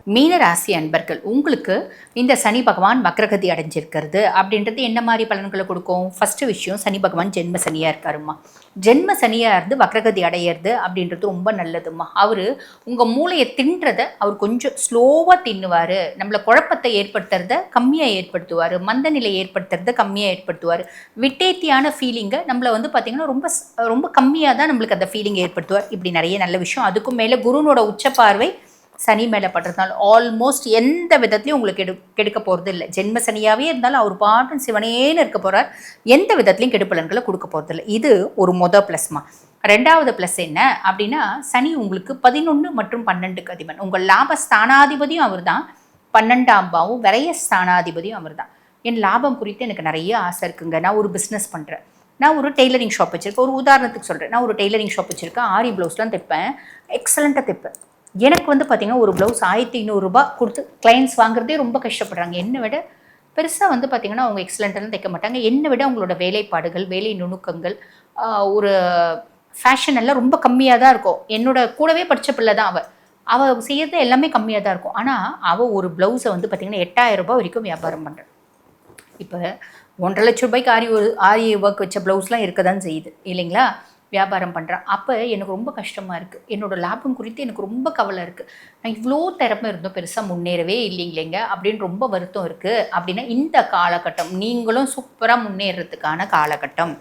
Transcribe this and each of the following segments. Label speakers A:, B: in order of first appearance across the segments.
A: மீனராசி அன்பர்கள், உங்களுக்கு இந்த சனி பகவான் வக்ரகதி அடைஞ்சிருக்கிறது அப்படின்றது என்ன மாதிரி பலன்களை கொடுக்கும்? ஃபர்ஸ்ட் விஷயம், சனி பகவான் ஜென்ம சனியாக இருக்காருமா. ஜென்ம சனியாக இருந்து வக்ரகதி அடையிறது அப்படின்றது ரொம்ப நல்லதுமா. அவர் உங்கள் மூளையை தின்றதை அவர் கொஞ்சம் ஸ்லோவாக தின்னுவார். நம்மளை குழப்பத்தை ஏற்படுத்துறத கம்மியாக ஏற்படுத்துவார். மந்த நிலை ஏற்படுத்துறத கம்மியாக ஏற்படுத்துவார். விட்டேத்தியான ஃபீலிங்கை நம்மளை பார்த்திங்கன்னா ரொம்ப ரொம்ப கம்மியாக தான் நம்மளுக்கு அந்த ஃபீலிங் ஏற்படுத்துவார். இப்படி நிறைய நல்ல விஷயம். அதுக்கும் மேலே குருனோட உச்ச பார்வை சனி மேலே படுறதுனால ஆல்மோஸ்ட் எந்த விதத்துலையும் உங்களுக்கு கெடுக்க போகிறது இல்லை. ஜென்ம சனியாகவே இருந்தாலும் அவர் பாட்டும் சிவனேன்னு இருக்க போகிறார். எந்த விதத்துலையும் கெடுப்பலன்களை கொடுக்க போகிறது இல்லை. இது ஒரு ப்ளஸ்மா. ரெண்டாவது ப்ளஸ் என்ன அப்படின்னா, சனி உங்களுக்கு 11 மற்றும் 12க்கு அதிபன். உங்கள் லாப ஸ்தானாதிபதியும் அவர் தான், 12ஆம் பாவும் விரைய ஸ்தானாதிபதியும் அவர் தான். என் லாபம் குறித்து எனக்கு நிறைய ஆசை இருக்குங்க. நான் ஒரு பிஸ்னஸ் பண்ணுறேன். நான் ஒரு டெய்லரிங் ஷாப் வச்சுருக்கேன். ஒரு உதாரணத்துக்கு சொல்கிறேன். நான் ஒரு டெய்லரிங் ஷாப் வச்சுருக்கேன். ஆரி ப்ளவுஸ்லாம் தைப்பேன். எக்ஸலண்ட்டாக தைப்பேன். எனக்கு பார்த்திங்கன்னா ஒரு ப்ளவுஸ் 1500 ரூபாய் கொடுத்து கிளைண்ட்ஸ் வாங்குறதே ரொம்ப கஷ்டப்படுறாங்க. என்னை விட பெருசாக பார்த்திங்கன்னா அவங்க எக்ஸலண்ட்டெல்லாம் தைக்க மாட்டாங்க. என்னை விட அவங்களோட வேலைப்பாடுகள், வேலை நுணுக்கங்கள், ஒரு ஃபேஷன் எல்லாம் ரொம்ப கம்மியாக தான் இருக்கும். என்னோட கூடவே படித்த பிள்ளை தான் அவள் செய்கிறது எல்லாமே கம்மியாக தான் இருக்கும். ஆனால் அவள் ஒரு ப்ளவுஸை பார்த்திங்கன்னா 8000 ரூபாய் வரைக்கும் வியாபாரம் பண்ணுறேன். இப்போ 1.5 லட்ச ரூபாய்க்கு ஆரி ஒர்க் வச்ச ப்ளவுஸ்லாம் இருக்க தான் செய்யுது இல்லைங்களா? வியாபாரம் பண்ணுறேன். அப்போ எனக்கு ரொம்ப கஷ்டமாக இருக்குது. என்னோடய லாபம் குறித்து எனக்கு ரொம்ப கவலை இருக்குது. நான் இவ்வளோ திறமை இருந்தோம், பெருசாக முன்னேறவே இல்லைங்களேங்க அப்படின்னு ரொம்ப வருத்தம் இருக்குது. அப்படின்னா இந்த காலகட்டம் நீங்களும் சூப்பராக முன்னேறதுக்கான காலகட்டம்.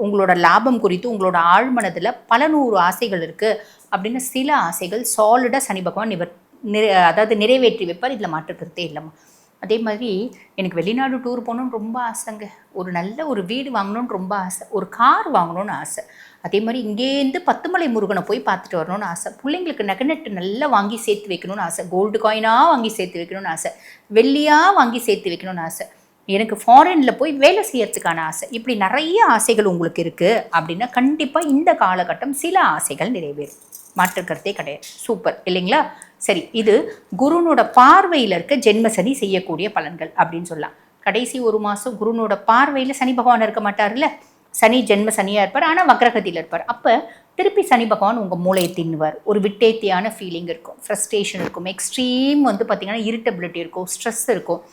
A: உங்களோட லாபம் குறித்து உங்களோட ஆழ்மனதில் பல 100 ஆசைகள் இருக்குது அப்படின்னு சில ஆசைகள் சாலிடாக சனி பகவான் அதாவது நிறைவேற்றி வைப்பார். இதில் மாற்றுக்கிறதே இல்லைம்மா. அதே மாதிரி எனக்கு வெளிநாடு டூர் போகணுன்னு ரொம்ப ஆசைங்க. ஒரு நல்ல ஒரு வீடு வாங்கணுன்னு ரொம்ப ஆசை. ஒரு கார் வாங்கணுன்னு ஆசை. அதே மாதிரி இங்கேருந்து 10 மலை முருகனை போய் பார்த்துட்டு வரணும்னு ஆசை. பிள்ளைங்களுக்கு நெட்டு நல்லா வாங்கி சேர்த்து வைக்கணும்னு ஆசை. கோல்டு காயினாக வாங்கி சேர்த்து வைக்கணும்னு ஆசை. வெள்ளியாக வாங்கி சேர்த்து வைக்கணும்னு ஆசை. எனக்கு ஃபாரினில் போய் வேலை செய்யறதுக்கான ஆசை. இப்படி நிறைய ஆசைகள் உங்களுக்கு இருக்குது அப்படின்னா கண்டிப்பாக இந்த காலகட்டம் சில ஆசைகள் நிறைவேறும். மாற்றுக்கிறதே கிடையாது. சூப்பர் இல்லைங்களா? சரி, இது குருனோட பார்வையில் இருக்க ஜென்ம சனி செய்யக்கூடிய பலன்கள் அப்படின்னு சொல்லலாம். கடைசி ஒரு மாதம் குருனோட பார்வையில் சனி பகவான் இருக்க மாட்டார்ல. சனி ஜென்ம சனியாக இருப்பார், ஆனால் வக்ரகதியில் இருப்பார். அப்போ திருப்பி சனி பகவான் உங்கள் மூளையை தின்னுவார். ஒரு விட்டேத்தியான ஃபீலிங் இருக்கும், ஃப்ரஸ்ட்ரேஷன் இருக்கும், எக்ஸ்ட்ரீம் பார்த்திங்கன்னா இரிட்டபிலிட்டி இருக்கும், ஸ்ட்ரெஸ் இருக்கும்.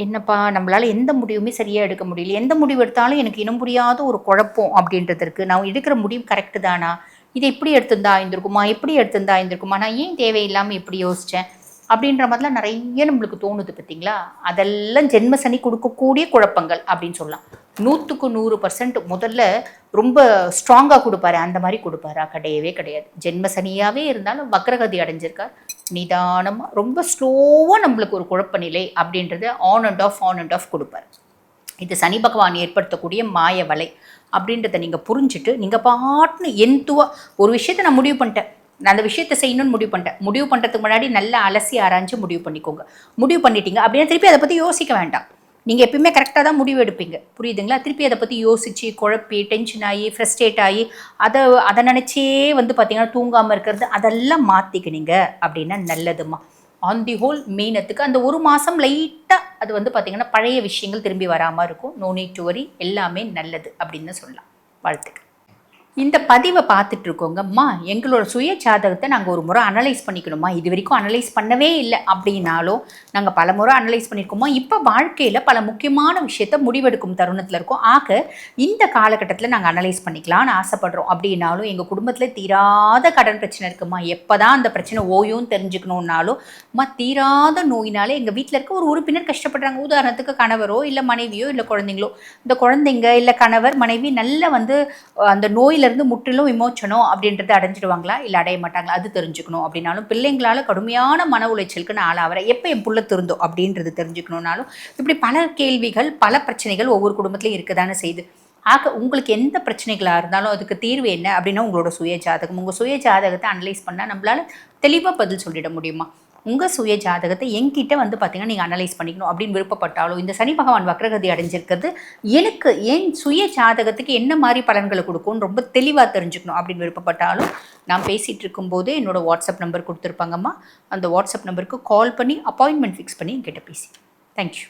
A: என்னப்பா நம்மளால் எந்த முடிவுமே சரியாக எடுக்க முடியல, எந்த முடிவு எடுத்தாலும் எனக்கு இனம் புரியாத ஒரு குழப்பம் அப்படின்றது இருக்குது. நான் எடுக்கிற முடிவு கரெக்டு தானா, இதை எப்படி எடுத்திருந்தா இருந்திருக்குமா, எப்படி எடுத்திருந்தா இருந்திருக்குமா, நான் ஏன் தேவையில்லாமல் எப்படி யோசித்தேன் அப்படின்ற மாதிரிலாம் நிறைய நம்மளுக்கு தோணுது பார்த்தீங்களா? அதெல்லாம் ஜென்ம சனி கொடுக்கக்கூடிய குழப்பங்கள் அப்படின்னு சொல்லலாம். 100க்கு 100% முதல்ல ரொம்ப ஸ்ட்ராங்காக கொடுப்பாரு, அந்த மாதிரி கொடுப்பாரா? கிடையவே கிடையாது. ஜென்ம சனியாகவே இருந்தாலும் வக்ரகதி அடைஞ்சிருக்கார். நிதானமாக ரொம்ப ஸ்லோவாக நம்மளுக்கு ஒரு குழப்ப நிலை அப்படின்றத ஆன் அண்ட் ஆஃப் கொடுப்பார். இது சனி பகவான் ஏற்படுத்தக்கூடிய மாய வலை அப்படின்றத நீங்கள் புரிஞ்சுட்டு நீங்கள் பாட்டுன்னு ஒரு விஷயத்தை நான் முடிவு பண்ணிட்டேன், நான் அந்த விஷயத்தை செய்யணும்னு முடிவு பண்ணுறதுக்கு முன்னாடி நல்லா அலசி ஆராய்ஞ்சு முடிவு பண்ணிக்கோங்க. முடிவு பண்ணிட்டீங்க அப்படின்னா திருப்பி அதை பற்றி யோசிக்க வேண்டாம். நீங்கள் எப்பயுமே கரெக்டாக தான் முடிவு எடுப்பீங்க, புரியுதுங்களா? திருப்பி அதை பற்றி யோசித்து குழப்பி டென்ஷன் ஆகி ஃப்ரஸ்ட்ரேட் ஆகி அதை நினச்சே பார்த்திங்கன்னா தூங்காமல் இருக்கிறது, அதெல்லாம் மாற்றிக்கினீங்க அப்படின்னா நல்லதுமா. ஆன் தி ஹோல் மீனத்துக்கு அந்த ஒரு மாதம் லைட்டாக அது பார்த்திங்கன்னா பழைய விஷயங்கள் திரும்பி வராமல் இருக்கும். நோ நீட் டு வரி, எல்லாமே நல்லது அப்படின்னு சொல்லலாம். வாழ்த்துக்கள். இந்த பதிவை பார்த்துட்டு இருக்கோங்கம்மா, எங்களோட சுய ஜாதகத்தை நாங்கள் ஒரு முறை அனலைஸ் பண்ணிக்கணுமா, இது வரைக்கும் அனலைஸ் பண்ணவே இல்லை அப்படின்னாலும் நாங்கள் பல முறை அனலைஸ் பண்ணியிருக்கோமா. இப்போ வாழ்க்கையில் பல முக்கியமான விஷயத்த முடிவெடுக்கும் தருணத்தில் இருக்கோம். ஆக இந்த காலகட்டத்தில் நாங்கள் அனலைஸ் பண்ணிக்கலாம்னு ஆசைப்படுறோம் அப்படின்னாலும், எங்கள் குடும்பத்தில் தீராத கடன் பிரச்சனை இருக்குமா, எப்போ தான் அந்த பிரச்சனை ஓயும் தெரிஞ்சுக்கணுன்னாலும் தீராத நோயினாலே எங்கள் வீட்டில் இருக்க ஒரு உறுப்பினர் கஷ்டப்படுறாங்க. உதாரணத்துக்கு கணவரோ இல்லை மனைவியோ இல்லை குழந்தைங்களோ. இந்த குழந்தைங்க இல்லை கணவர் மனைவி நல்ல அந்த நோயில் இருந்து முற்றிலும் விமோச்சனம் அப்படின்றத அடைஞ்சிடுவாங்களா இல்லை அடைய மாட்டாங்களா, அது தெரிஞ்சுக்கணும் அப்படின்னாலும், பிள்ளைங்களால கடுமையான மன உளைச்சலுக்கு நான் ஆளாகிறேன், எப்போ என் புள்ள திருந்தோம் அப்படின்றது தெரிஞ்சுக்கணுன்னாலும், இப்படி பல கேள்விகள் பல பிரச்சனைகள் ஒவ்வொரு குடும்பத்திலையும் இருக்கதானே செய்யுது. ஆக உங்களுக்கு எந்த பிரச்சனைகளாக இருந்தாலும் அதுக்கு தீர்வு என்ன அப்படின்னா உங்களோட சுய ஜாதகம். உங்கள் சுய ஜாதகத்தை அனலைஸ் பண்ணால் நம்மளால் தெளிவாக பதில் சொல்லிட முடியுமா? உங்கள் சுய ஜாதகத்தை என்கிட்ட பார்த்திங்கன்னா நீங்கள் அனலைஸ் பண்ணிக்கணும் அப்படின்னு விருப்பப்பட்டாலும், இந்த சனி பகவான் வக்ரகதி அடைஞ்சிருக்கிறது எனக்கு என் சுய ஜாதகத்துக்கு என்ன மாதிரி பலன்களை கொடுக்கும்னு ரொம்ப தெளிவாக தெரிஞ்சுக்கணும் அப்படின்னு விருப்பப்பட்டாலும், நான் பேசிகிட்டு இருக்கும்போது என்னோடய வாட்ஸ்அப் நம்பர் கொடுத்துருப்பாங்கம்மா. அந்த வாட்ஸ்அப் நம்பருக்கு கால் பண்ணி அப்பாயின்மெண்ட் ஃபிக்ஸ் பண்ணி என்கிட்ட பேசி. தேங்க்யூ.